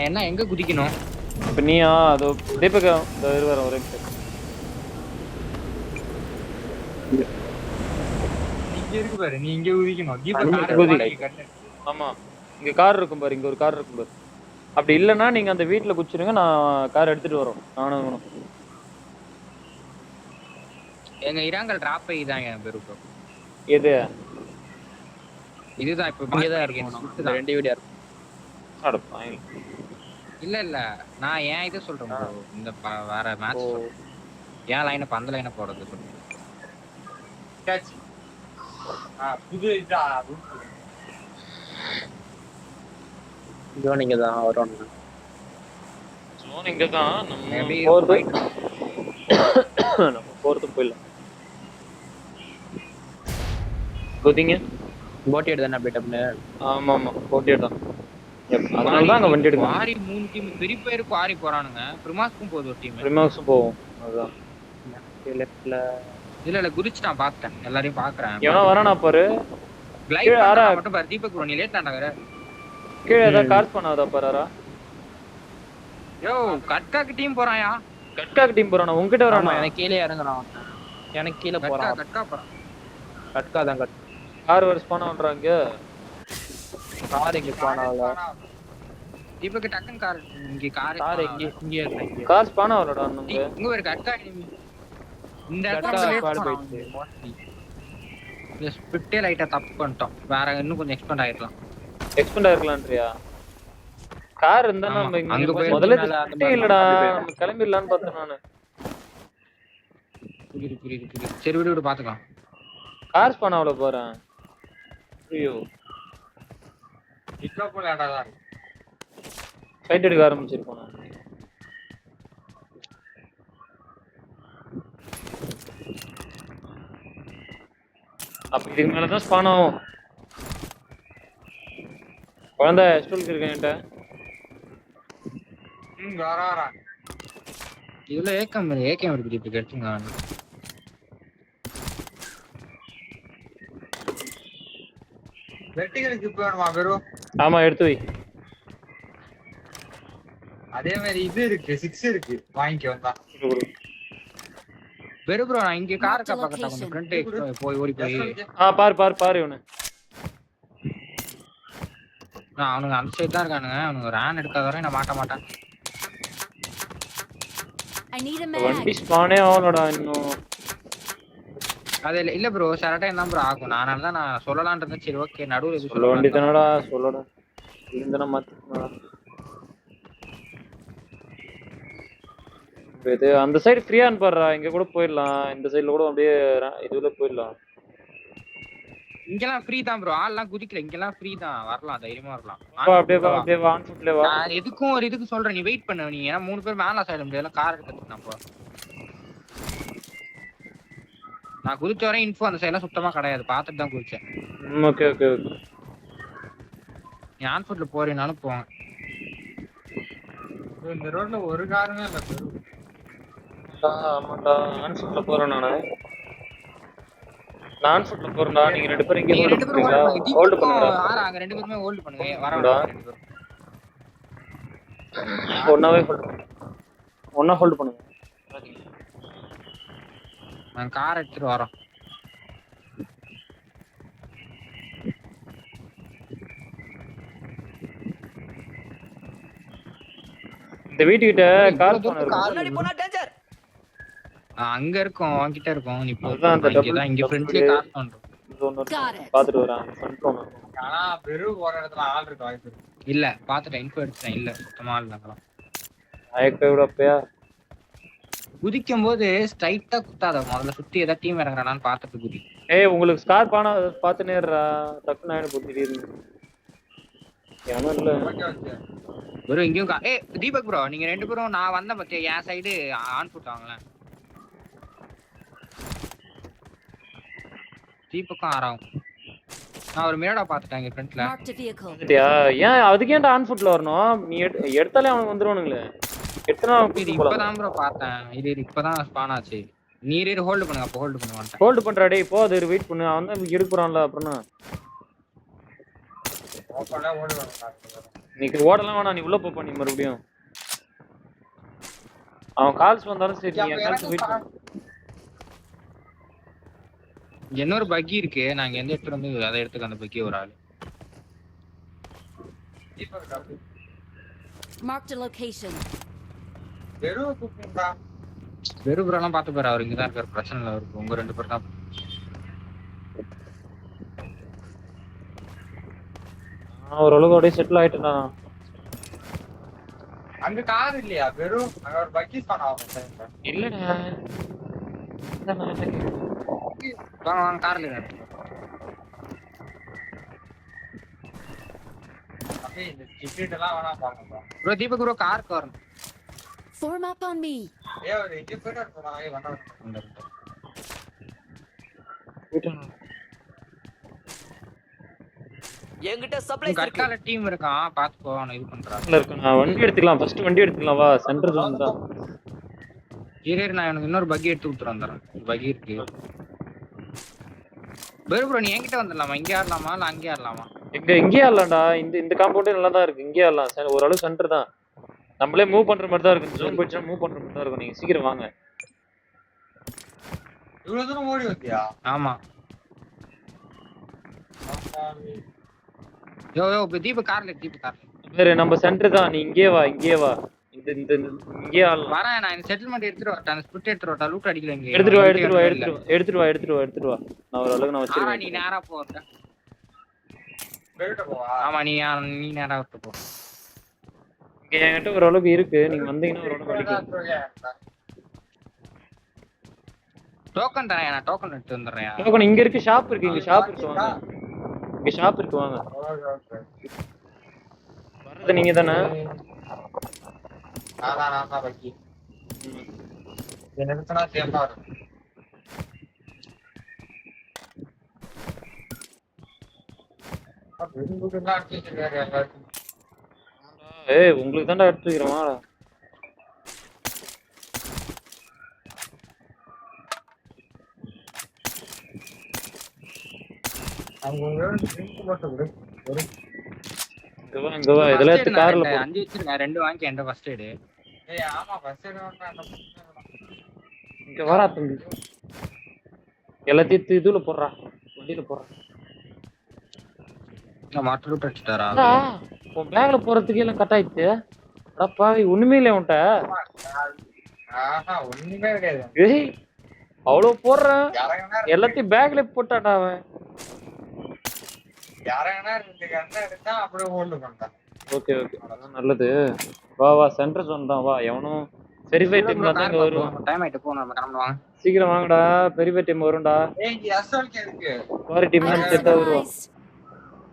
என்ன எங்க குதிக்கணும் இப்ப நீயா அதோ தீபக் வர ஒரே இங்க இருக்கு பாரு நீ இங்க குதிக்கணும் தீபக் ஆமா இங்க கார் இருக்கும் பாரு இங்க ஒரு கார் இருக்கும் பாரு அப்படி இல்லைன்னா நீங்க அந்த வீட்டுல குச்சிருங்க நான் கார் எடுத்துட்டு வரோம் நானும் எங்க இராங்கல் டிராப் ஆகிதான் என் பேரு ப்ரோ எது இதுதான் இப்ப இங்கதான் இருக்கும் ரெண்டு வீடியா இருக்கும் இல்ல இல்ல நான் ஏன் இதை சொல்றேன் ப்ரோ இந்த வேற மேட்ச் ஏன் லைன் அப்ப அந்த லைனை போடுறது புது இதா ஜோன் இங்கதான் வரும் ஜோன் இங்கதான் மேபி நம்ம போறது போயிடலாம் குதிங்க போட்டி எடுத்தானே அப்டேட் அப்படின்னு ஆமா ஆமா போட்டி எடுத்தான் அதனாலதான் அங்க வண்டி எடுக்கும் குவாரி 3 டீம் பெரிய பேரு குவாரி போறானுங்க பிரிமாஸ்க்கும் போகுது ஒரு டீம் பிரிமாஸ்க்கும் போவோம் அதுதான் லெஃப்ட்ல இல்ல குதிச்சுட்டான் பார்த்தேன் எல்லாரையும் பாக்குறேன் எவனா வரானா பாரு லைவ் மட்டும் பாரு தீபக் ப்ரோ நீ லேட் ஆனாங்க கீழே ஏதாவது கார்ஸ் பண்ணாதா பாராரா யோ கட்காக்கு டீம் போறாயா கட்காக்கு டீம் போறானா உன்கிட்ட வரானா எனக்கு கீழே இறங்குறான் எனக்கு கீழே போறான் கட்கா போறான் கட்கா தான் கார் வர ஸ்பான் பண்றாங்க கார் இங்க ஸ்பான் ஆகல தீபக் டக்கன் கார் இங்க கார் இங்க இருக்கு கார் ஸ்பான் ஆகலடா நம்ம இங்க ஒரு கட்கா இந்த இடத்துல போயிடுச்சு ஸ்பிட்டே லைட்டா தப்பு பண்ணிட்டோம் வேற இன்னும் கொஞ்சம் எக்ஸ்பெண்ட் ஆயிரலாம் எக்ஸ்பெண்ட் ஆயிருக்கலாம்ன்றியா கார் இருந்தா நம்ம இங்க முதல்ல இல்லடா நம்ம கிளம்பிடலாம்னு பார்த்தேன் நானு புரியுது சரி விடு பாத்துக்கலாம் கார் ஸ்பான் ஆகல போறேன் ஐயோ இப்போ போலாடா ஃபைட் எடுக்க ஆரம்பிச்சிருக்கோம் நான் அப்ப இதுக்கு மேலதான் ஸ்பான் ஆகும் குழந்தை ஸ்டூலுக்கு இருக்கேன் என்கிட்ட இதுல ஏக்கம் இருக்கு இப்ப எடுத்துங்க வெட்டிகளுக்கு இப்ப வேணுமா வெறும் ஆமா எடுத்து வை அதே மாதிரி இது இருக்கு 6 இருக்கு வாங்கிக்க வந்தா வெறு ப்ரோ நான் இங்க கார் பக்கத்துல கொஞ்சம் ஃப்ரண்ட் போய் ஓடி போய் பாரு இவனு அவனுங்க அந்த சைடு தான் இருக்கானுங்க அவனுங்க ரான் எடுக்காத வரை நான் மாட்டேன் வண்டி ஸ்பானே ஆகலடா இன்னும் அது இல்ல ப்ரோ சரட்டா என்ன ப்ரோ ஆகும் நானால தான் நான் சொல்லலாம்னு இருந்தேன் சரி ஓகே நடுவுல இது சொல்ல வேண்டியதானடா சொல்லடா இருந்தனா மாத்தினா இது அந்த சைடு ஃப்ரீயான்னு பாருடா இங்க கூட போயிடலாம் இந்த சைடுல கூட அப்படியே இதுல போயிடலாம் இங்கெல்லாம் ஃப்ரீ தான் ப்ரோ ஆள்லாம் குதிக்கல இங்கெல்லாம் ஃப்ரீ தான் வரலாம் தைரியமா வரலாம் அப்படியே ஆன் ஃபுட்ல வா நான் எதுக்கும் ஒரு இதுக்கு சொல்றேன் நீ வெயிட் பண்ணு நீ ஏன்னா 3 பேர் மேல சைடு முடியல கார் எடுத்துட்டு நான் போ நான் குதிச்ச வரை இன்ஃபோ அந்த சைடுல சுத்தமா கிடையாது பார்த்துட்டு தான் குதிச்சேன் ஓகே நீ ஆன் ஃபுட்ல போறீனாலும் போங்க இந்த ரோட்ல ஒரு காருமே இல்ல ஆமாடா ஆன் ஃபுட்ல போறேன் நான் ஃபுட்ல போறேன்டா நீங்க ரெண்டு பேரும் இங்க ஹோல்ட் பண்ணுங்க அங்க ரெண்டு பேருமே ஹோல்ட் பண்ணுங்க வரடா ரெண்டு பேரும் ஒண்ணா ஹோல்ட் பண்ணுங்க நான் கார் எடுத்துட்டு வரோம் இந்த வீட்டுக்கிட்ட கார் பண்ணு அங்க இருக்கும் உன்கிட்ட இருக்கும் நீ அதான் அந்த டபுள் இங்க ஃப்ரண்ட்லயே கார் பண்றோம் பாத்துட்டு வரேன் ஃப்ரண்ட் ஒன்னு ஆனா பெரு போற இடத்துல ஆள் இருக்க வாய்ப்பு இருக்கு இல்ல பாத்துட்டேன் இன்ஃபோ எடுத்தேன் இல்ல சுத்தமா ஆள் இல்ல ஆயக்க விடப்பயா குதிக்கும்போது ஸ்ட்ரைட்டா குத்தாத முதல்ல சுத்தி ஏதாவது டீம் இறங்குறானான்னு பார்த்துட்டு குதி ஏய் உங்களுக்கு ஸ்கார் பானா பார்த்து நேர்றா டக்குன்னு ஆயிடு திடீர்னு ஏன்னா இல்ல வெறும் இங்கேயும் ஏய் தீபக் ப்ரோ நீங்க ரெண்டு பேரும் நான் வந்தேன் பத்தியா என் சைடு ஆன் ஃபுட் வாங்கலாம் தீபக்கும் ஆறாகும் நான் ஒரு மிரடா பாத்துட்டேன் இங்க ஃப்ரண்ட்ல ஏன் அதுக்கு ஏன்டா ஆன் ஃபுட்ல வரணும் நீ எடுத்தாலே அவனுக்கு வந்துருவானுங்களே எத்தனை இப்பதான் ப்ரோ பார்த்தேன் இது இப்பதான் ஸ்பான் ஆச்சு நீரே ஹோல்ட் பண்ணுங்க அப்ப ஹோல்ட் பண்ண மாட்டேன் ஹோல்ட் பண்றா டேய் போ அது வெயிட் பண்ணு அவன் தான் எடுக்குறான்ல அப்புறம்னா ஓபன்ல ஹோல்ட் பண்ணு நீக்கு ஓடலாம் வேணாம், நீ உள்ள போ நீ மறுபடியும். அவன் கால்ஸ் வந்தாலும் சரி நீ என்னால வெயிட் பண்ணு. இன்னொரு பக்கி இருக்கு, நாங்க எந்த இடத்துல வந்து அதை எடுத்துக்க அந்த பக்கி ஒரு ஆளு. Marked a location. வெறு புறாலாம் பாத்து பாரு, அவர் இங்கதான் இருக்காரு, பிரச்சனை இல்லை அவருக்கு. உங்க 2 பேர் தான். ஓரளவுக்கு அப்படியே செட்டில் ஆயிட்டேன். அங்க கார் இல்லையா? வெறும் அங்க ஒரு பக்கி ஸ்பான் ஆகும். இல்லடா வாங்க கார்ல அப்படியே இந்த டிக்கெட் எல்லாம் வேணா பாருங்க ப்ரோ. தீபக் ப்ரோ காருக்கு வரணும். Form up on me. ஒரு இங்க போயிட்டு போறாங்க. வந்தா என்கிட்ட சப்ளைஸ் இருக்கு. கட்கால டீம் இருக்கான், பாத்துக்கோ. அவனை இது பண்றான். நான் வண்டி எடுத்துக்கலாம், ஃபர்ஸ்ட் வண்டி எடுத்துக்கலாம். வா சென்டர் ஜோன் தான். இரு நான் எனக்கு இன்னொரு பக்கி எடுத்து விட்டுறேன். வந்துடுறேன். பக்கி இருக்கு. வெறு ப்ரோ நீ என்கிட்ட வந்துடலாமா? இங்கே ஆடலாமா இல்லை அங்கே ஆடலாமா? இங்கே ஆடலாம்டா. இந்த காம்பவுண்டே நல்லா தான் இருக்கு. இங்கே ஆடலாம். ஓரளவு சென்டர் தான். நம்மளே மூவ் பண்ற மாதிரி தான் இருக்கு. ஜோன் போயிடுச்சா மூவ் பண்ற மாதிரி தான் இருக்கும். நீங்க சீக்கிரம் வாங்க. இவ்வளவு தூரம் ஓடி வந்தியா? ஆமா. யோ தீபக் கார்ல வேற நம்ம சென்டர் தான். நீ இங்கே வா. இந்த இங்கே ஆடலாம். வரேன். நான் இந்த செட்டில்மெண்ட் எடுத்துட்டு வரேன். அந்த ஸ்பிட் எடுத்துட்டு வரேன். லூட் அடிக்கல இங்க. எடுத்துட்டு வா. நான் ஒரு அளவுக்கு நான் வச்சிருக்கேன். நீ நேரா போறத. போயிட்டு போவா. ஆமா நீ நேரா விட்டு போ. இங்க என்கிட்ட ஒரு அளவுக்கு இருக்கு. நீங்க வந்தீங்கன்னா ஒரு அளவுக்கு அடிக்கலாம். டோக்கன் தரேன். நான் டோக்கன் எடுத்து வந்துறேன். டோக்கன் இங்க இருக்கு. ஷாப் இருக்கு. இங்க ஷாப் இருக்கு. வாங்க. இங்க ஷாப் இருக்கு. வாங்க. வரது நீங்க தானே? நான் பக்கி. எனக்கு சொன்னா சேஃபா இருக்கும். ஏய் உங்களுக்கு தான்டா எடுத்துக்கிறேன். வாடா. இங்க வா. இதெல்லாம் எடுத்து கார்ல போ. 5 வச்சிருக்கேன். 2 வாங்கி என்கிட்ட ஃபர்ஸ்ட் எய்ட். ஏய் ஆமா ஃபர்ஸ்ட் எய்ட் வாங்க. இங்க வரா தம்பி. எல்லாத்தையும் இதுல போடுறா. வண்டியில போடுறா. நான் மாட்டு லூட் அடிச்சிட்டாரா? உன் பேக்ல போறதுக்கு எல்லாம் கட் ஆயிடுச்சு. அடப்பா ஒண்ணுமே இல்ல உன்ட்ட. ஒண்ணுமே கிடையாது. ஏய் அவ்வளவு போடுறேன். எல்லாத்தையும் பேக்ல போட்டாடா அவன். ஓகே அதான் நல்லது. வா சென்டர் ஜோன் தான். வா எவனும் வெரிஃபை டீம் தான் இங்க வரும். டைம் ஆயிட்டு போ. நம்ம கிளம்பலாம். சீக்கிரம் வாங்கடா. வெரிஃபை டீம் வரும்டா. பாரி டீம் தான் செட்டா வருவா.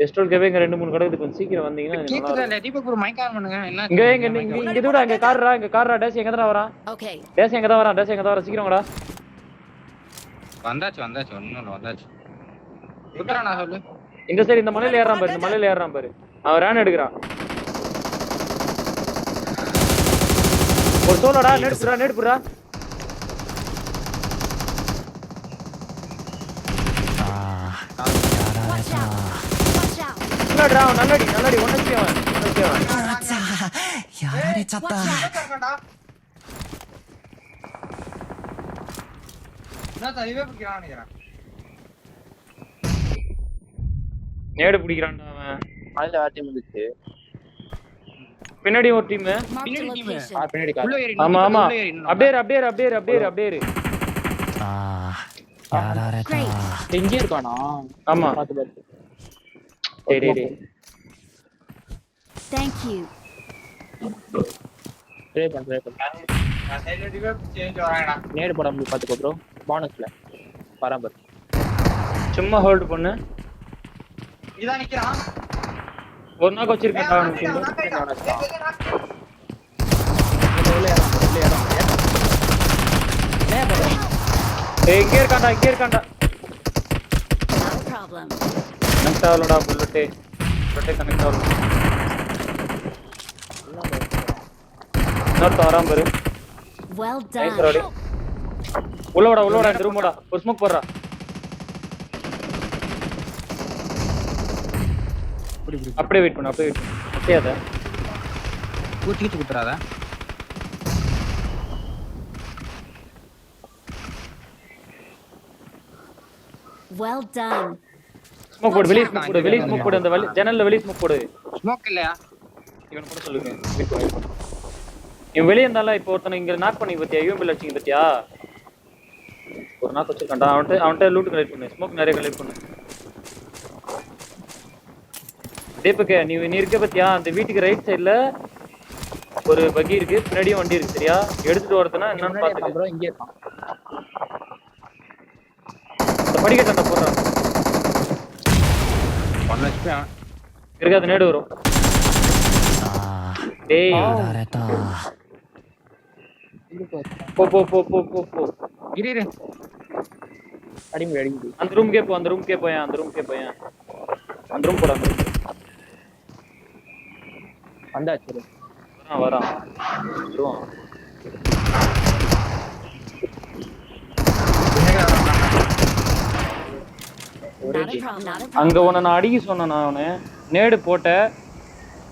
எஸ்டோல் கேவே இங்க 2-3 கடை இருக்கு. கொஞ்சம் சீக்கிரம் வந்தீங்கன்னா கேக்குதா? இல்ல தீபக் ஒரு மைக் ஆன் பண்ணுங்க. என்ன இங்க தூடா. இங்க கார்ரா. டேஸ் எங்க தான் வரான்? Okay. டேஸ் எங்க தான் வரான்? சீக்கிரம் வாடா. வந்தாச்சு. ஒண்ணும் வந்தாச்சு. குத்ரா நான் சொல்லு. இந்த சைடு இந்த மலையில ஏறான் பாரு. அவன் ரன் எடுக்கறான். ஒரு சோலோடா. நேடு புறா. Watch out. நல்லடி. ஒண்ணு அவன். யாரேச்சட்டா. நேடு பிடிக்கிறான்டா அவன். மலையில வேற டீம் வந்துச்சு. பின்னாடி ஒரு டீம். Marked a location. பின்னாடி கார். உள்ள ஏறி. ஆமா அப்படியே இரு. இங்கே இருக்கானா? ஆமா. பாத்து. டேய். Thank you. ட்ரை பண்ணு. நேடு போட முடியும் பாத்துக்கோ ப்ரோ. போனஸ்ல பராபர். சும்மா ஹோல்ட் பண்ணு. இதான் நிக்கிறான். ஒரு நாக்கு வச்சிருக்கேன். இங்கே இருக்கான்டா. Not a problem. கனெக்ட் ஆகலடா. புல்லட்டே கனெக்ட் ஆகல. இன்னொருத்த வரான் பாரு. Well done. உள்ள வாடா. இந்த ரூம் வாடா. ஒரு ஸ்மோக் போடுறா. அப்படியே வெயிட் பண்ணு. குத்தியாத ஊத்திட்டு குத்துறாத. Well done. ஸ்மோக் போடு, வெளிய ஸ்மோக் போடு, வெளிய ஸ்மோக் போடு, அந்த ஜன்னல்ல வெளிய ஸ்மோக் போடு. ஸ்மோக் இல்லையா? இவன் கூட சொல்லுங்க. இவன் வெளிய இருந்தால இப்போ ஒருத்தனை இங்க நாக் பண்ணி பத்தியா? யூஎம்பில அடிச்சிங்க பத்தியா? ஒரு நாக் வச்சிருக்கான்டா. அவன்கிட்ட லூட் கலெக்ட் பண்ணு. ஸ்மோக் நிறைய கலெக்ட் பண்ணு. தீபக் நீ இருக்க பத்தியா? அந்த வீட்டுக்கு ரைட் சைடுல ஒரு பக்கி இருக்கு, பின்னாடியும் வண்டி இருக்கு சரியா? எடுத்துட்டு வரதுனா என்னன்னு பாத்துக்க. ப்ரோ இங்கே இருக்கான். அந்த படிக்கட்டாண்ட போடுறான். 1 HP இருக்காது, நேடு வரும். டேய் போ போ போ போ போ போ. இரு. அடிமுடி. அந்த ரூம்க்கே போ, அந்த ரூம்க்கே போயேன், அந்த ரூம்க்கே போயேன். அந்த ரூம் போட, அந்த ரூம் வந்தாச்சு. வரான் வருவான். Not a problem. Not a அங்க problem. உன்னை நான் அடிக்க சொன்னேன். நான் அவனு நேடு போட்ட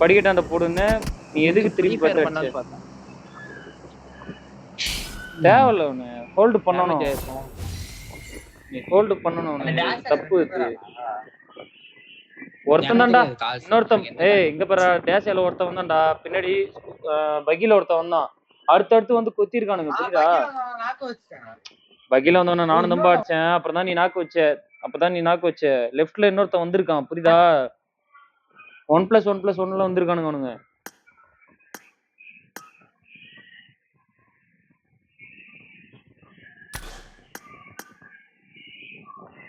படிக்கட்டாண்ட போடுன்னு நீ எதுக்கு திருப்பி பார்த்து பார்த்தேன். தேவையில்ல. அவனு ஹோல்டு பண்ணணும், நீ ஹோல்டு பண்ணணும். தப்பு இது. ஒருத்தன் தான்டா, இன்னொருத்தன். ஏய் இங்க பாரு, டேஷியால ஒருத்தன் வந்தான்டா, பின்னாடி பகில ஒருத்தன் வந்தான். அடுத்தடுத்து வந்து கொத்தி இருக்கானுங்க புரியுதா? பகில வந்தவன நானும் நம்ப அடிச்சேன். அப்புறம் தான் நீ நாக்கு வச்ச. அப்பதான் நீ நாக்கு வச்ச. லெஃப்ட்ல இன்னொருத்தன் வந்திருக்கான் புரியுதா? 1+1+1ல வந்திருக்கானுங்க அவனுங்க.